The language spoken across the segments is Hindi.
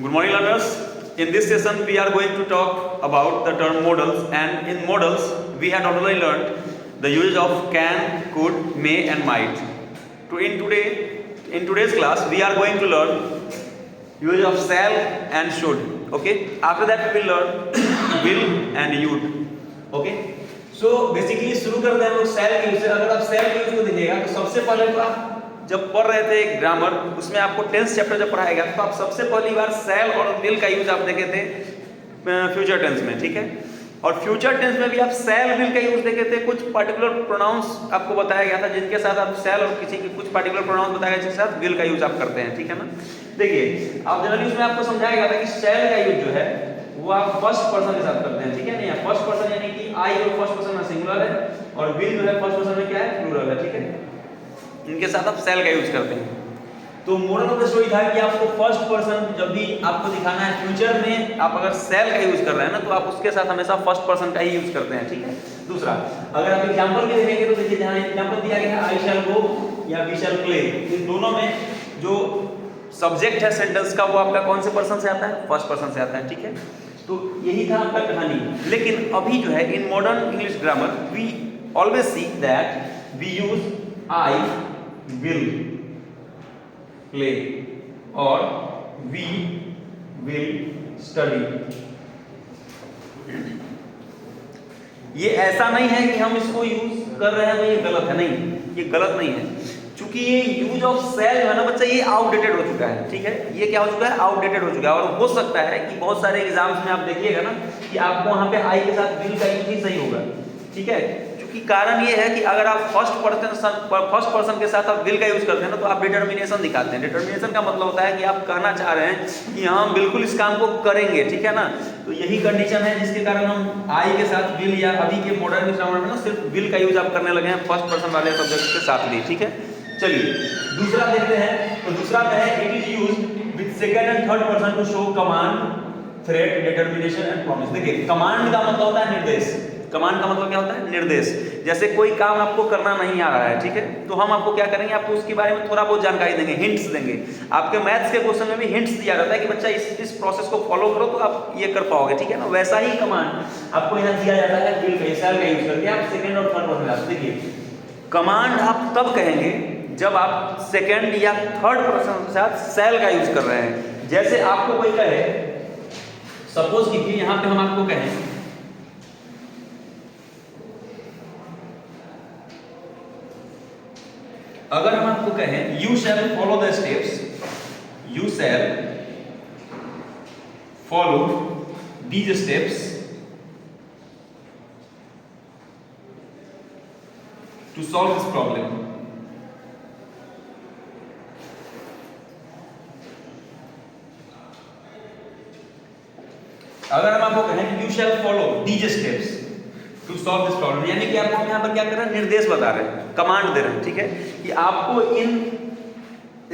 Good morning, learners. In this session, we are going to talk about the term modals, and in modals, we had already learned the use of can, could, may, and might. In today's class, we are going to learn use of shall and should. Okay. After that, we will learn will and would. Okay. So basically शुरू करते हैं हम लोग shall के use से. अगर आप shall के use को देखिएगा तो सबसे पहले तो आप जब पढ़ रहे थे ग्रामर, उसमें आपको टेंस चैप्टर जब पढ़ाया गया तो आप सबसे पहली बार शैल और विल का यूज आप देखे थे फ्यूचर टेंस में, ठीक है. और फ्यूचर टेंस में भी आप शैल विल का यूज देखे थे. कुछ पर्टिकुलर प्रोनाउंस आपको बताया गया था जिनके साथ आप शैल और किसी के कुछ पर्टिकुलर प्रोनाउंस बताया गया जिसके साथ विल का यूज आप करते हैं, ठीक है ना. देखिए आप जनरली उसमें आपको समझाया गया था कि शैल का यूज जो है वो आप फर्स्ट पर्सन के साथ करते हैं, ठीक है. नहीं, फर्स्ट पर्सन यानी कि आई जो फर्स्ट पर्सन में सिंगुलर है और विल जो है फर्स्ट पर्सन में क्या है, प्लूरल है, ठीक है. इनके साथ आप शैल का यूज करते हैं. तो मोरल ऑफ द स्टोरी था कि आपको फर्स्ट पर्सन जब भी आपको दिखाना है फ्यूचर में, आप अगर शैल का यूज कर रहे हैं ना तो आप उसके साथ हमेशा फर्स्ट पर्सन का ही यूज करते हैं, ठीक है. दूसरा, अगर आप एग्जांपल भी देखेंगे तो देखिए जहां एग्जांपल दिया गया है आई शैल गो या वी शैल प्ले, इन दोनों में जो सब्जेक्ट है सेंटेंस का वो आपका कौन से पर्सन से आता है, फर्स्ट पर्सन से आता है, ठीक है. तो यही था आपका कहानी. लेकिन अभी जो है in modern English grammar we always see that we use I will play or we will study. ये ऐसा नहीं है कि हम इसको यूज कर रहे हैं तो ये गलत है, नहीं, ये गलत नहीं है. क्योंकि ये यूज ऑफ शैल जो है ना बच्चा, ये आउटडेटेड हो चुका है, ठीक है. ये क्या हो चुका है, आउटडेटेड हो चुका है. और हो सकता है कि बहुत सारे एग्जाम्स में आप देखिएगा ना कि आपको वहां पे आई के साथ विल का यूज ही सही होगा, ठीक है. क्योंकि कारण ये है कि अगर आप फर्स्ट पर्सन के साथ आप विल का यूज करते हैं ना तो आप डिटर्मिनेशन दिखाते हैं. डिटर्मिनेशन का मतलब होता है कि आप कहना चाह रहे हैं कि हम बिल्कुल इस काम को करेंगे, ठीक है ना. तो यही कंडीशन है जिसके कारण हम आई के साथ विल या अभी के मॉडर्न ग्रामर में ना सिर्फ विल का यूज आप करने लगे हैं फर्स्ट पर्सन वाले सब्जेक्ट के साथ भी, ठीक है. चलिए दूसरा देखते हैं. तो दूसरा में है it is used with second and third person to show command, threat, determination and promise. देखिए कमांड का मतलब होता है निर्देश. कमांड का मतलब क्या होता है, निर्देश. जैसे कोई काम आपको करना नहीं आ रहा है, ठीक है, तो हम आपको क्या करेंगे, आपको उसके बारे में थोड़ा बहुत जानकारी देंगे, हिंट्स देंगे. आपके मैथ्स के क्वेश्चन में भी हिंट्स दिया जाता है कि बच्चा इस प्रोसेस को फॉलो करो तो आप ये कर पाओगे, ठीक है ना. वैसा ही कमांड आपको यहाँ दिया जाता है विल का, शैल का यूज करके आप सेकंड और थर्ड पर्सन. देखिए कमांड आप तब कहेंगे जब आप सेकंड या थर्ड पर्सन के साथ शैल का यूज कर रहे हैं. जैसे आपको कोई कहे, सपोज कीजिए यहाँ पे हम आपको कहें अगर हम आपको कहें you shall follow the steps, you shall follow these steps to solve this problem. अगर हम आपको कहें you shall follow these steps to solve this problem, यानी कि आपको यहाँ पर क्या कर रहे हैं, निर्देश बता रहे हैं, कमांड दे रहे हैं, ठीक है, कि आपको इन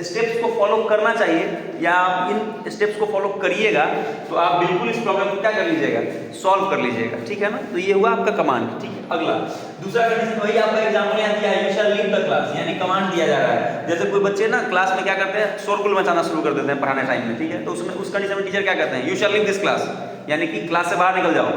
स्टेप्स को फॉलो करना चाहिए या आप इन स्टेप्स को फॉलो करिएगा तो आप बिल्कुल इस प्रॉब्लम को क्या कर लीजिएगा, सॉल्व कर लीजिएगा, ठीक है ना. तो ये हुआ आपका कमांड, ठीक है. अगला दूसरा कंडीशन वही आपका एग्जांपल यहाँ दिया है, you shall leave the class, यानी कमांड दिया जा रहा है. जैसे कोई बच्चे ना क्लास में क्या करते हैं, शोरगुल मचाना शुरू कर देते हैं पढ़ाने टाइम में, ठीक है. तो उसमें उस कंडीशन में टीचर क्या कहते हैं, you shall leave this class, यानी कि क्लास से बाहर निकल जाओ,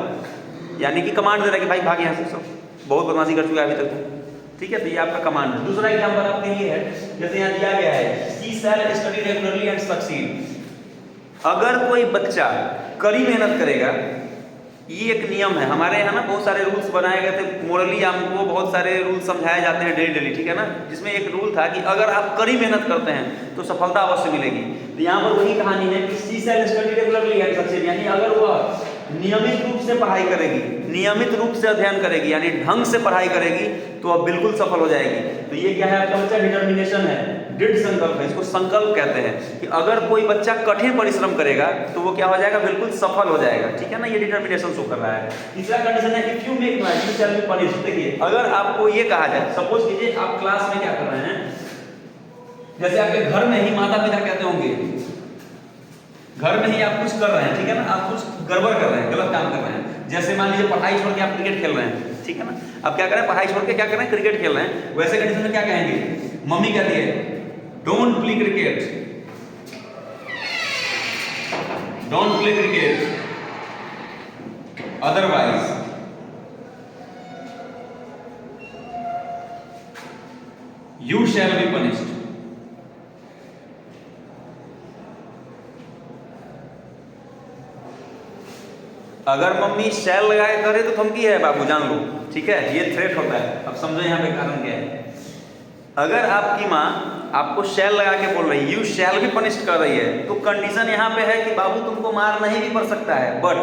यानी कि कमांड दे रहा है कि भाई भाग यहाँ से, सब बहुत बदमाशी कर चुका है अभी तक, ठीक है. तो ये आपका कमांड है. दूसरा एग्जांपल आपके लिए है, जैसे यहाँ दिया गया है she shell study regularly and succeed. अगर कोई बच्चा कड़ी मेहनत करेगा, ये एक नियम है हमारे यहाँ ना, बहुत सारे रूल्स बनाए गए थे मोरली, हमको बहुत सारे रूल्स समझाए जाते हैं डेली, ठीक है ना. जिसमें एक रूल था कि अगर आप कड़ी मेहनत करते हैं तो सफलता अवश्य मिलेगी. तो यहाँ पर वही कहानी है कि she shell study regularly and succeed, यानी अगर वह नियमित रूप से पढ़ाई करेगी, नियमित रूप से अध्ययन करेगी, यानी ढंग से पढ़ाई करेगी तो अब बिल्कुल सफल हो जाएगी. तो ये क्या है आपका बच्चा, डिटर्मिनेशन है, दृढ़ संकल्प है, इसको संकल्प कहते हैं कि अगर कोई बच्चा कठिन परिश्रम करेगा तो वो क्या हो जाएगा, बिल्कुल सफल हो जाएगा, ठीक है ना. ये डिटर्मिनेशन शो कर रहा है. तीसरा कंडीशन है if you make noise you shall be punished. देखिए अगर आपको ये कहा जाए, सपोज कीजिए आप क्लास में क्या कर रहे हैं, जैसे आपके घर में ही माता पिता कहते होंगे, घर में ही आप कुछ कर रहे हैं, ठीक है ना, आप कुछ गड़बड़ कर रहे हैं, गलत काम कर रहे हैं. जैसे मान लीजिए पढ़ाई छोड़ के आप क्रिकेट खेल रहे हैं, ठीक है ना. अब क्या करें, पढ़ाई छोड़ के क्या कर रहे हैं, क्रिकेट खेल रहे हैं. वैसे कंडीशन में क्या कहेंगे, मम्मी कहती है don't play cricket, don't play cricket, otherwise you shall be punished. अगर मम्मी शैल लगा के करे तो धमकी है बाबू, जान लो, ठीक है, ये थ्रेट होता है। अब समझो यहाँ पे कारण क्या है। अगर आपकी माँ आपको शैल लगा के बोल रही है, यू शैल भी पनिश्ड कर रही है, तो कंडीशन यहाँ पे है कि बाबू तुमको मार नहीं भी पड़ सकता है। बट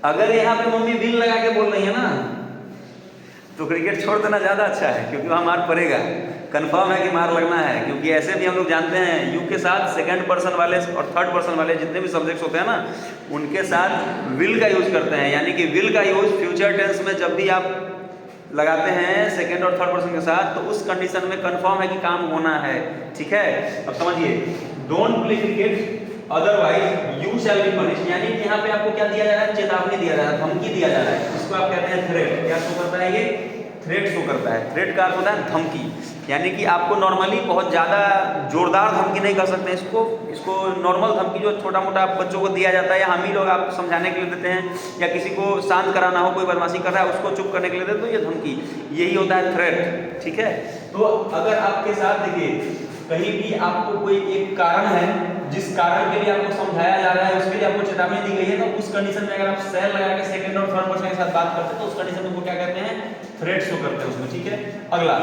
अगर यहाँ पे मम्मी विल लगा के बोल रही है ना, तो क्रिकेट छोड़ देना ज़्यादा अच्छा है, क्योंकि वहाँ मार पड़ेगा, कंफर्म है कि मार लगना है। क्योंकि ऐसे भी हम लोग जानते हैं यू के साथ सेकंड पर्सन वाले और थर्ड पर्सन वाले जितने भी सब्जेक्ट्स होते हैं ना, उनके साथ विल का यूज करते हैं। यानी कि विल का यूज फ्यूचर टेंस में जब भी आप लगाते हैं सेकंड और थर्ड पर्सन के साथ, तो उस कंडीशन में कंफर्म है कि काम होना है, ठीक है। अब समझिए, don't play cricket otherwise you shall be punished, यानी कि यहाँ पे आपको क्या दिया जा रहा है, चेतावनी दिया जा रहा है, धमकी दिया जा रहा है। इसको आप कहते हैं थ्रेट। क्या शो करता है ये? थ्रेट शो करता है। थ्रेट का अर्थ होता है धमकी, यानी कि आपको नॉर्मली बहुत ज़्यादा जोरदार धमकी नहीं कर सकते इसको नॉर्मल धमकी जो छोटा मोटा बच्चों को दिया जाता है, या हम ही लोग आपको समझाने के लिए देते हैं, या किसी को शांत कराना हो, कोई बदमाशी कर रहा है उसको चुप करने के लिए देते हैं, तो ये धमकी, यही होता है थ्रेट, ठीक है। तो अगर आपके साथ देखिए कहीं भी आपको कोई एक कारण है जिस कारण के लिए आपको समझाया जा रहा है, उसके लिए आपको चेतावनी दी गई है, तो उस कंडीशन में अगर आप शैल लगा के सेकंड और थर्ड पर्सन के साथ बात करते हैं, तो उस कंडीशन में वो क्या कहते हैं? थ्रेट शो करते हैं उसमें, ठीक है। अगला,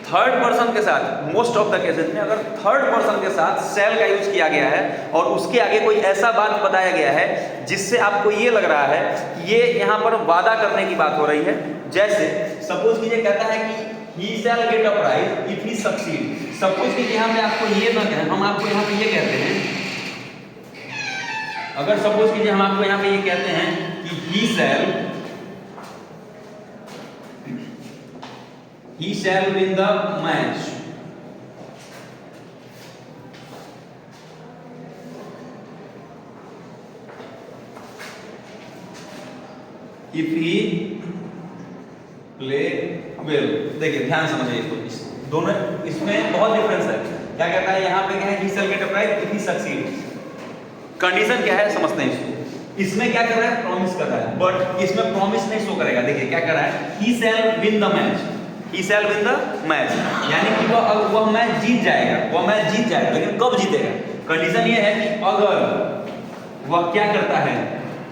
थर्ड पर्सन के साथ मोस्ट ऑफ द केसेस में अगर थर्ड पर्सन के साथ शैल का यूज किया गया है और उसके आगे कोई ऐसा बात बताया गया है जिससे आपको ये लग रहा है कि ये यहाँ पर वादा करने की बात हो रही है। जैसे सपोज कीजिए कहता है कि he shall get a prize if he succeed। Suppose कीजिए यहाँ पे आपको ये ना कहें, हम आपको यहाँ पे ये कहते हैं, अगर सपोज कीजिए हम आपको यहाँ पे ये कहते हैं कि he shall win the match, if he play well। देखिए ध्यान समझिए इसको, दोनों इसमें बहुत डिफरेंस है। क्या कहता है यहाँ पे, क्या है, he shall get a prize if he succeed। Condition क्या है समझते हैं इसको। इसमें क्या कर रहा है? प्रॉमिस कर रहा है, बट इसमें प्रॉमिस नहीं शो करेगा। देखिए क्या कर रहा है, he shall win the match, he shall win the match, यानी कि वह मैच जीत जाएगा, वह मैच जीत जाएगा, लेकिन कब जीतेगा? कंडीशन ये है कि अगर वह क्या करता है,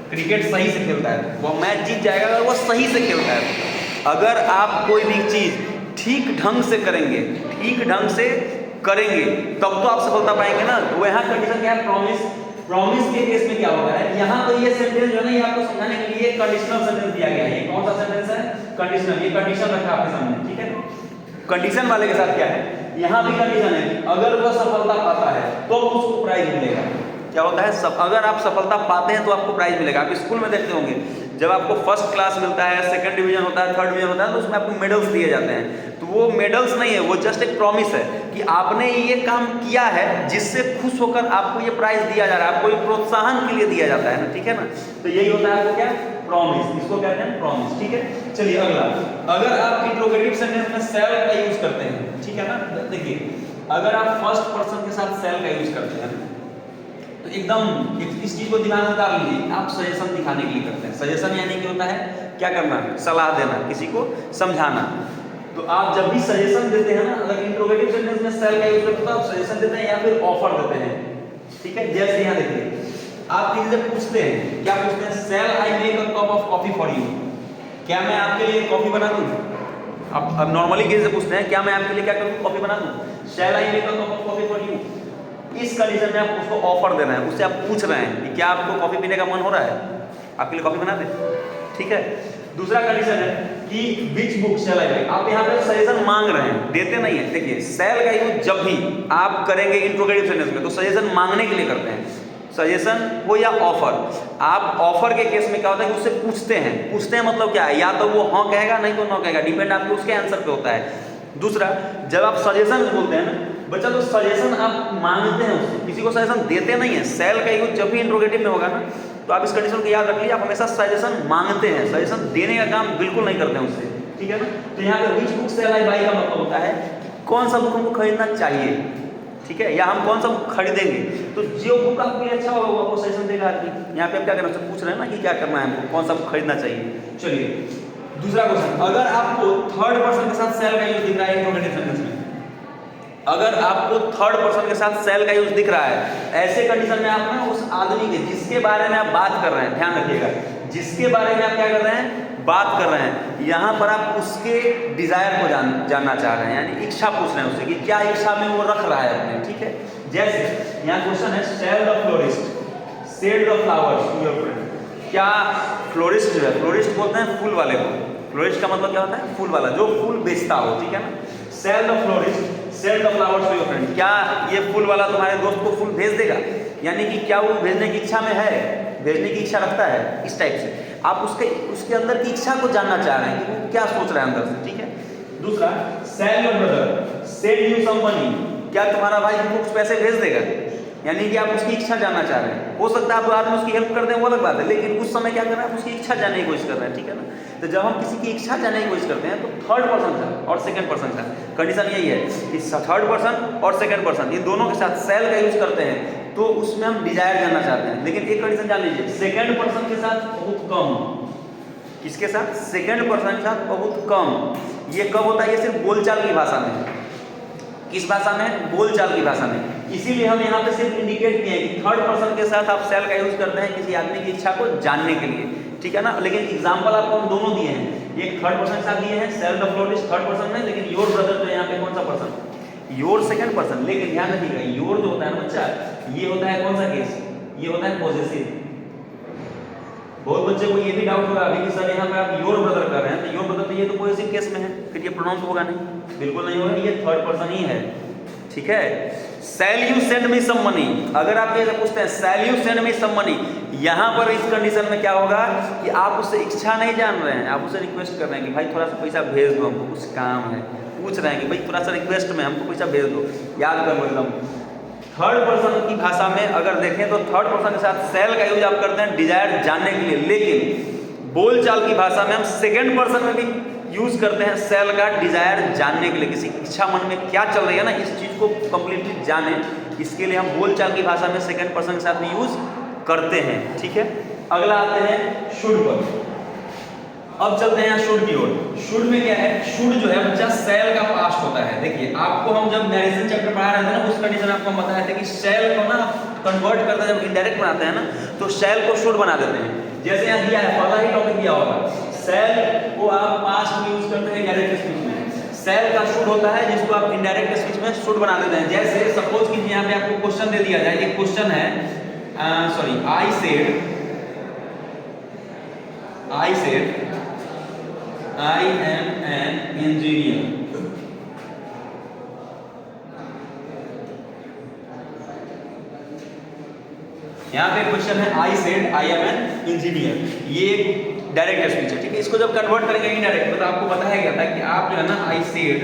क्रिकेट सही से खेलता है, वह मैच जीत जाएगा अगर वह सही से खेलता है। अगर आप कोई भी चीज ठीक ढंग से करेंगे, ठीक ढंग से करेंगे, तब तो आप सफलता पाएंगे ना। तो यहाँ कंडीशन क्या है? प्रॉमिस। प्रॉमिस के केस में क्या होता है, यहाँ तो ये सेंटेंस जो है ना, ये आपको समझाने के लिए कंडीशनल सेंटेंस दिया गया है। ये कौन सा सेंटेंस है? कंडीशनल। ये कंडीशन रखा आपके सामने, ठीक है। कंडीशन वाले के साथ क्या है, यहाँ भी कंडीशन है कि अगर वह सफलता पाता है तो उसको प्राइज मिलेगा। क्या होता है? अगर आप सफलता पाते हैं तो आपको प्राइज मिलेगा। आप स्कूल में देखते होंगे, जब आपको फर्स्ट क्लास मिलता है, सेकंड डिवीजन होता है, थर्ड डिवीजन होता है, तो उसमें आपको मेडल्स दिए जाते हैं। तो वो मेडल्स नहीं है, वो जस्ट एक प्रॉमिस है कि आपने ये काम किया है जिससे खुश होकर आपको ये प्राइज दिया जा रहा है, आपको ये प्रोत्साहन के लिए दिया जाता है ना, ठीक है ना। तो यही होता है आपको क्या? प्रॉमिस। इसको कहते हैं प्रॉमिस, ठीक है। चलिए अगला, अगर आप इंट्रोगेटिव सेंटेंस में शैल का यूज करते हैं, ठीक है ना। देखिए अगर आप फर्स्ट पर्सन के साथ शैल का यूज करते हैं तो एकदम इस चीज को दिमाग में उतार लीजिए, आप सजेशन दिखाने के लिए करते हैं। सजेशन यानी कि होता है क्या करना, सलाह देना, किसी को समझाना। तो आप जब भी सजेशन देते हैं ना, अगर इंट्रोगेटिव सेंटेंस में शैल का यूज करते हैं तो आप सजेशन देते हैं या फिर ऑफर देते हैं, ठीक है। जैसे यहाँ देखिए, आप किसी से पूछते हैं, क्या पूछते हैं? Shall I make a cup of coffee for you, क्या मैं आपके लिए कॉफी बना दूं? अब नॉर्मली किसी से पूछते हैं, क्या मैं आपके लिए क्या करूं, कॉफी बना दूं? Shall I make a cup of coffee for you. इस कंडीशन में आप उसको ऑफर दे रहे हैं, उससे आप पूछ रहे हैं कि क्या आपको कॉफी पीने का मन हो रहा है, आपके लिए कॉफी बना दे, ठीक है। दूसरा कंडीशन है कि which book shell I bye. आप यहाँ पे सजेशन मांग रहे हैं, देते नहीं है। देखिए शैल का यूज जब भी आप करेंगे इंट्रोगेटिव सेंटेंस में तो सजेशन मांगने के लिए करते हैं, सजेशन हो या ऑफर। आप ऑफर के केस में क्या होता है कि उससे पूछते हैं। पूछते हैं मतलब क्या है, या तो वो हाँ कहेगा नहीं तो नो कहेगा, डिपेंड आपके उसके आंसर पे होता है। दूसरा, जब आप सजेशन बोलते हैं ना बच्चा, तो सजेशन आप मांगते हैं उससे, किसी को सजेशन देते नहीं है। शैल का यूज जब भी इंट्रोगेटिव में होगा ना, तो आप इस कंडीशन को याद रख लीजिए, आप हमेशा सजेशन मांगते हैं, सजेशन देने का काम बिल्कुल नहीं करते हैं उससे, ठीक है ना। तो यहाँ पे which book shell I bye का मतलब होता है कि कौन सा बुक हमको खरीदना चाहिए, ठीक है, या हम कौन सा बुक खरीदेंगे। तो जो बुक तो आपके लिए अच्छा होगा, वो आपको सजेशन देगा आदमी। यहाँ पे आप क्या करना पूछ रहे हैं ना कि क्या करना है हमको, कौन सा खरीदना चाहिए। चलिए दूसरा क्वेश्चन, अगर आपको थर्ड पर्सन के साथ सेल का यूज दिख रहा है इंट्रोगेटिव में, अगर आपको थर्ड पर्सन के साथ सेल का यूज दिख रहा है, ऐसे कंडीशन में आप ना उस आदमी के जिसके बारे में आप बात कर रहे हैं, ध्यान रखिएगा, जिसके बारे में आप क्या कर रहे हैं, बात कर रहे हैं, यहाँ पर आप उसके डिजायर को जानना चाह रहे हैं, यानी इच्छा पूछ रहे हैं उससे कि क्या इच्छा में वो रख रहा है अपने, ठीक है। जैसे यहाँ क्वेश्चन है, shall the florist sell the flowers to your friend. क्या फ्लोरिस्ट जो है, फ्लोरिस्ट बोलते हैं फूल वाले को, फ्लोरिस्ट का मतलब क्या होता है, फूल वाला, जो फूल बेचता हो, ठीक है ना। Shall the florist sell the flowers to your friend, क्या ये फूल वाला तुम्हारे दोस्त को फूल भेज देगा, यानी कि क्या वो भेजने की इच्छा में है, भेजने की इच्छा रखता है, इस टाइप से आप उसके अंदर की इच्छा को जानना चाह रहे हैं कि वो क्या सोच रहा है अंदर से, ठीक है। दूसरा, shall your brother sell you some money, क्या तुम्हारा भाई तुमको कुछ पैसे भेज देगा, यानी कि आप उसकी इच्छा जानना चाह रहे हैं। हो सकता है आप बाद में उसकी हेल्प कर दें, वो अलग बात है, लेकिन उस समय क्या कर रहे हैं, आप उसकी इच्छा जानने की कोशिश कर रहे हैं, ठीक है ना। तो जब हम किसी की इच्छा जानने की कोशिश करते हैं तो थर्ड पर्सन का और सेकंड पर्सन का कंडीशन यही है कि थर्ड पर्सन और सेकंड पर्सन इन दोनों के साथ सेल का यूज करते हैं, तो उसमें हम डिजायर जानना चाहते हैं। लेकिन एक कंडीशन जान लीजिए, सेकंड पर्सन के साथ बहुत कम, किसके साथ, सेकंड पर्सन के साथ बहुत कम। ये कब होता है, ये सिर्फ बोलचाल की भाषा में, किस भाषा में, बोलचाल की भाषा में। इसीलिए हम यहाँ पे सिर्फ इंडिकेट किए हैं कि थर्ड पर्सन के साथ आप सेल का यूज करते हैं किसी आदमी की इच्छा को जानने के लिए, ठीक है ना। लेकिन एग्जांपल आपको हम दोनों दिए हैं, एक थर्ड पर्सन के साथ दिए हैं, shall the florist third person में, लेकिन योर ब्रदर जो यहाँ पे कौन सा पर्सन, योर सेकंड पर्सन। लेकिन ध्यान रखिएगा, योर जो होता है ना बच्चा, ये होता है कौन सा केस, ये होता है पॉजेसिव। बहुत बच्चे को ये भी डाउट होगा अभी कि सर यहाँ पे आप योर ब्रदर कर रहे हैं, तो योर ब्रदर तो ये तो पॉजेसिव केस में है, फिर ये प्रोनाउंस होगा नहीं, बिल्कुल नहीं होगा, ये थर्ड पर्सन ही है, ठीक है। Shall you send me some money, अगर आप ये पूछते हैं shall you send me some money, यहाँ पर इस कंडीशन में क्या होगा कि आप उससे इच्छा नहीं जान रहे हैं, आप उससे रिक्वेस्ट कर रहे हैं कि भाई थोड़ा सा पैसा भेज दो, हमको कुछ काम है, पूछ रहे हैं कि भाई थोड़ा सा रिक्वेस्ट में हमको पैसा भेज दो, याद कर लो एकदम। थर्ड पर्सन की भाषा में अगर देखें तो थर्ड पर्सन के साथ सेल का यूज आप करते हैं डिजायर जानने के लिए, लेकिन बोलचाल की भाषा में हम सेकंड पर्सन में भी यूज करते हैं सेल का डिजायर जानने के लिए, किसी इच्छा मन में क्या चल रही है ना, इस चीज को कंप्लीटली जाने, इसके लिए हम बोलचाल की भाषा में सेकंड पर्सन के साथ भी यूज करते हैं, ठीक है। अगला आते हैं शुड पर। अब चलते हैं शुड की ओर। शुड में क्या है, शुड जो है बच्चा सेल का पास्ट होता है। देखिए आपको हम जब नरेशन चैप्टर पढ़ा रहे थे ना, उस कंडीशन आपको हम बताए थे कि सेल को ना कन्वर्ट करते हैं, जब इनडायरेक्ट बनाते हैं ना तो सेल को शुड बना देते हैं। जैसे यहाँ दिया है, पहला ही टॉपिक दिया होगा, सेल को आप पास्ट में यूज करते हैं डायरेक्ट स्पीच में, सेल का शुड होता है जिसको आप इनडायरेक्ट स्पीच में शुड बना देते हैं। जैसे सपोज कि यहाँ पे आपको क्वेश्चन दे दिया जाए, एक क्वेश्चन है, sorry, I said I am an engineer। यहाँ पे क्वेश्चन है I said I am an engineer, ये डायरेक्ट स्पीच है, ठीक है। इसको जब कन्वर्ट करेंगे इनडायरेक्ट, तो आपको बताया गया था कि आप जो है ना I said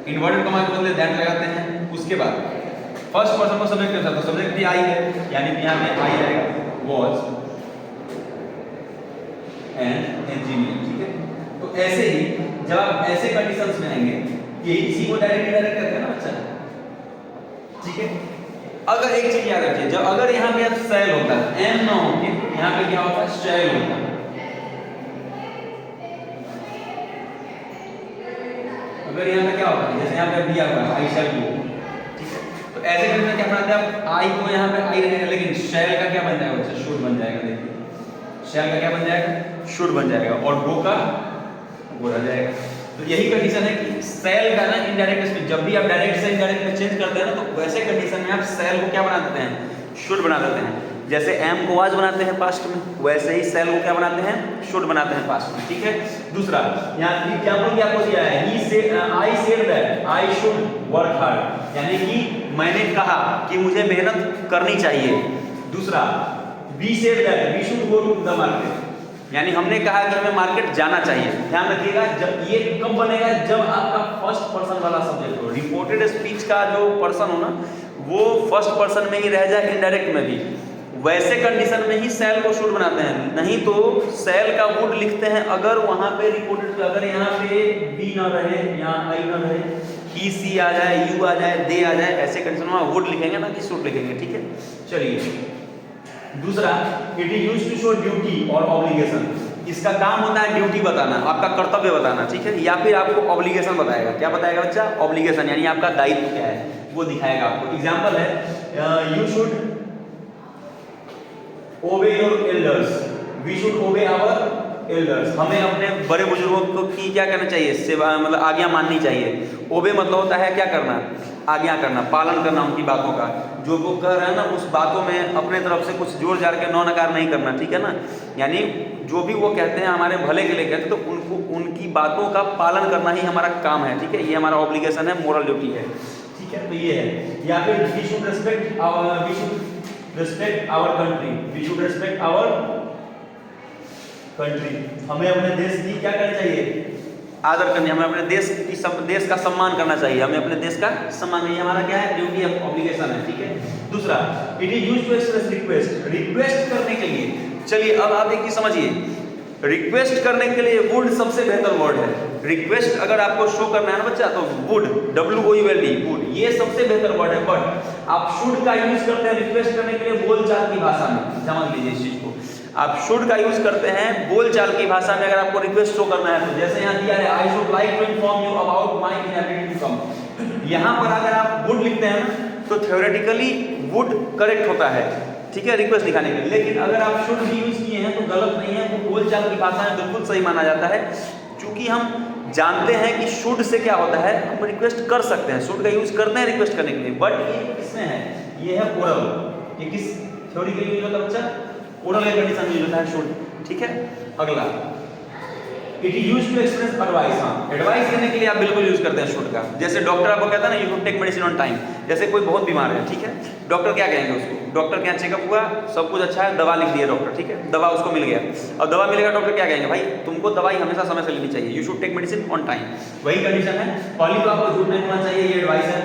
इन्वर्टेड कॉमा के बदले दैट लगाते हैं, उसके बाद फर्स्ट पर्सन को सब्जेक्ट के साथ, तो सब्जेक्ट भी I है, यानी कि यहाँ पे I आएगा was an engineer, ठीक है। तो ऐसे ही जब आप ऐसे कंडीशंस में आएंगे, ये इसी को डायरेक्ट इनडायरेक्ट कहते हैं ना बच्चा, ठीक है। अगर एक चीज याद रखिए, जब अगर यहाँ पे सेल होता है, एम ना होके यहाँ पे क्या होता है, सेल होता है। अगर यहाँ पे क्या होता है, जैसे यहाँ पे दिया हुआ है आई शैल गो, ठीक है। तो ऐसे केस में क्या बनाते हैं आप, आई को यहाँ पे आई रहेगा, लेकिन सेल का क्या बन जाएगा बच्चा, शुड बन जाएगा। देखिए सेल का क्या बन जाएगा, शुड बन जाएगा, और गो का वो रह जाएगा। तो यही कंडीशन है कि सेल का ना इनडायरेक्ट स्पीच, जब भी आप डायरेक्ट से इनडायरेक्ट में चेंज करते हैं ना, तो वैसे कंडीशन में आप सेल को क्या बना देते हैं, शुड बना देते हैं। जैसे एम को वाज बनाते हैं पास्ट में, वैसे ही सेल को क्या बनाते हैं, शुड बनाते हैं पास्ट में, ठीक है। दूसरा यहाँ एग्जांपल क्या आपको दिया है, I said that I should work hard, यानी कि मैंने कहा कि मुझे मेहनत करनी चाहिए। दूसरा we said that we should go to the market, यानी हमने कहा कि हमें मार्केट जाना चाहिए। ध्यान रखिएगा, जब ये कब बनेगा, जब आपका फर्स्ट पर्सन वाला सब्जेक्ट हो, रिपोर्टेड स्पीच का जो पर्सन हो ना, वो फर्स्ट पर्सन में ही रह जाए, इनडायरेक्ट में भी, वैसे कंडीशन में ही सेल को शुड बनाते हैं। नहीं तो सेल का वुड लिखते हैं अगर वहां पे रिपोर्टेड, अगर यहाँ पे बी ना रहे, यहाँ आई ना रहे, ही सी आ जाए, यू आ जाए, दे आ जाए, ऐसे कंडीशन में वुड लिखेंगे ना कि शुड लिखेंगे, ठीक है। चलिए दूसरा, it is used to show duty और ऑब्लिगेशन। इसका काम होता है ड्यूटी बताना, आपका कर्तव्य बताना, ठीक है, या फिर आपको ऑब्लिगेशन बताएगा। क्या बताएगा बच्चा? ऑब्लिगेशन, यानी आपका दायित्व क्या है वो दिखाएगा आपको। एग्जांपल है you should obey your elders, we should obey our elders. हमें अपने बड़े बुजुर्गों को की क्या करना चाहिए? सेवा, मतलब आज्ञा माननी चाहिए। ओबे मतलब होता है क्या करना? आज्ञा करना, पालन करना उनकी बातों का। जो वो कर रहे हैं ना उस बातों में अपने तरफ से कुछ जोर जार के नौ नकार नहीं करना, ठीक है ना। यानी जो भी वो कहते हैं हमारे भले के लिए कहते हैं, तो उनको उनकी बातों का पालन करना ही हमारा काम है, ठीक है। ये हमारा ऑब्लिगेशन है, मोरल ड्यूटी है, ठीक है। तो ये है। या फिर we should respect our country, we should respect our country. हमें अपने देश की क्या करनी चाहिए? आदर करनी, हमें अपने देश का सम्मान करना चाहिए, हमें अपने देश का सम्मान, ये हमारा क्या है? ड्यूटी है, ऑब्लिगेशन है, ठीक है। दूसरा, it is used to express request, request करने के लिए। चलिए अब आप एक चीज समझिए, रिक्वेस्ट करने के लिए वुड सबसे बेहतर वर्ड है। रिक्वेस्ट अगर आपको शो करना है ना बच्चा, तो वुड, WOULD, वुड, ये सबसे बेहतर वर्ड है। बट आप शुड का यूज करते हैं रिक्वेस्ट करने के लिए बोलचाल की भाषा में, समझ लीजिए इस चीज को। आप शुड का यूज करते हैं बोलचाल की भाषा में अगर आपको रिक्वेस्ट शो करना है तो। जैसे यहाँ दिया है, I should like to inform you about my inability to come. यहाँ पर अगर आप वुड लिखते हैं ना तो थ्योरेटिकली वुड करेक्ट होता है, ठीक है, रिक्वेस्ट दिखाने के लिए। लेकिन अगर आप शुड भी यूज किए हैं तो गलत नहीं है, वो बोलचाल की भाषा में बिल्कुल सही माना जाता है। क्योंकि हम जानते हैं कि शुड से क्या होता है, हम रिक्वेस्ट कर सकते हैं, शुड का यूज करते हैं रिक्वेस्ट करने के लिए। बट ये किसमें है? ये है ओरल। ये किस थ्योरी के लिए यूज होता है बच्चा? ओरल कंडीशन यूज होता है शुड, ठीक है। अगला, it is used to express advice. हाँ, एडवाइस देने के लिए आप बिल्कुल यूज करते हैं शुड का। जैसे डॉक्टर आपको कहता है ना, you should take medicine on time. जैसे कोई बहुत बीमार है, ठीक है, डॉक्टर क्या कहेंगे उसको? डॉक्टर के यहाँ चेकअप हुआ, सब कुछ अच्छा है, दवा लिख दिया डॉक्टर, ठीक है, दवा उसको मिल गया। अब दवा मिलेगा, डॉक्टर क्या कहेंगे? भाई तुमको दवाई हमेशा समय से लेनी चाहिए, you should take medicine on time. वही कंडीशन है। पहली तो आपको झूठ नहीं बोलना चाहिए, ये एडवाइस है,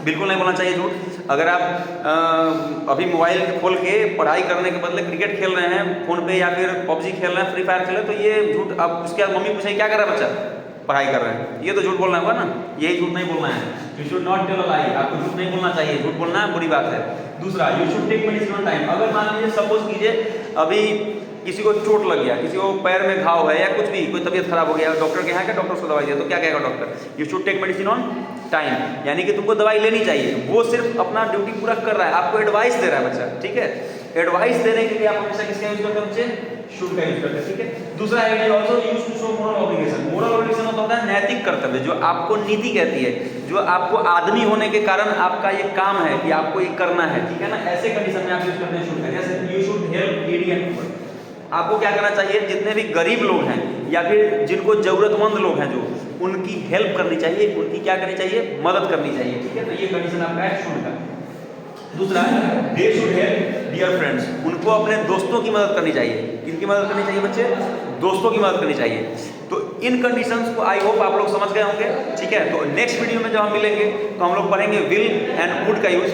बिल्कुल नहीं बोलना चाहिए झूठ। अगर आप अभी मोबाइल खोल के पढ़ाई करने के बदले क्रिकेट खेल रहे हैं फोन पे, या फिर PUBG खेल रहे हैं, फ्री फायर खेल रहे हैं, तो ये झूठ। अब उसके बाद मम्मी पूछेगी क्या कर रहा है बच्चा? पढ़ाई कर रहे हैं, ये तो झूठ बोलना होगा ना, यही झूठ नहीं बोलना है। You should not tell a lie, आपको झूठ नहीं बोलना चाहिए, झूठ बोलना बुरी बात है। दूसरा, you should take medicine on time. अगर मान लीजिए सपोज कीजिए अभी किसी को चोट लग गया, किसी को पैर में घाव है या कुछ भी, कोई तबीयत खराब हो गया, डॉक्टर के यहाँ क्या, डॉक्टर को दवाई दिया, तो क्या कहेगा doctor? You should take medicine on time, यानी कि तुमको दवाई लेनी चाहिए। वो सिर्फ अपना ड्यूटी पूरा कर रहा है, आपको एडवाइस दे रहा है बच्चा, ठीक है। एडवाइस देने के लिए आप हमेशा किसका यूज करते हैं बच्चे? शुड का यूज करते हैं, ठीक है। दूसरा है, it also used to show moral obligation. Moral obligation होता है नैतिक कर्तव्य, जो आपको नीति कहती है, जो आपको आदमी होने के कारण आपका ये काम है कि आपको ये करना है, ठीक है ना। ऐसे कंडीशन में आप यूज करते हैं शुड का। जैसे you should help needy and poor, आपको क्या करना चाहिए? जितने भी गरीब लोग हैं या फिर जिनको जरूरतमंद लोग हैं, जो उनकी हेल्प करनी चाहिए, उनकी क्या करनी चाहिए? मदद करनी चाहिए, ठीक है। तो ये कंडीशन आपका है शुड का। दूसरा, they should help their friends, उनको अपने दोस्तों की मदद करनी चाहिए। किनकी मदद करनी चाहिए बच्चे? दोस्तों की मदद करनी चाहिए। तो इन कंडीशंस को आई होप आप लोग समझ गए होंगे, ठीक है। तो नेक्स्ट वीडियो में जब हम मिलेंगे तो हम लोग पढ़ेंगे विल एंड वुड का यूज।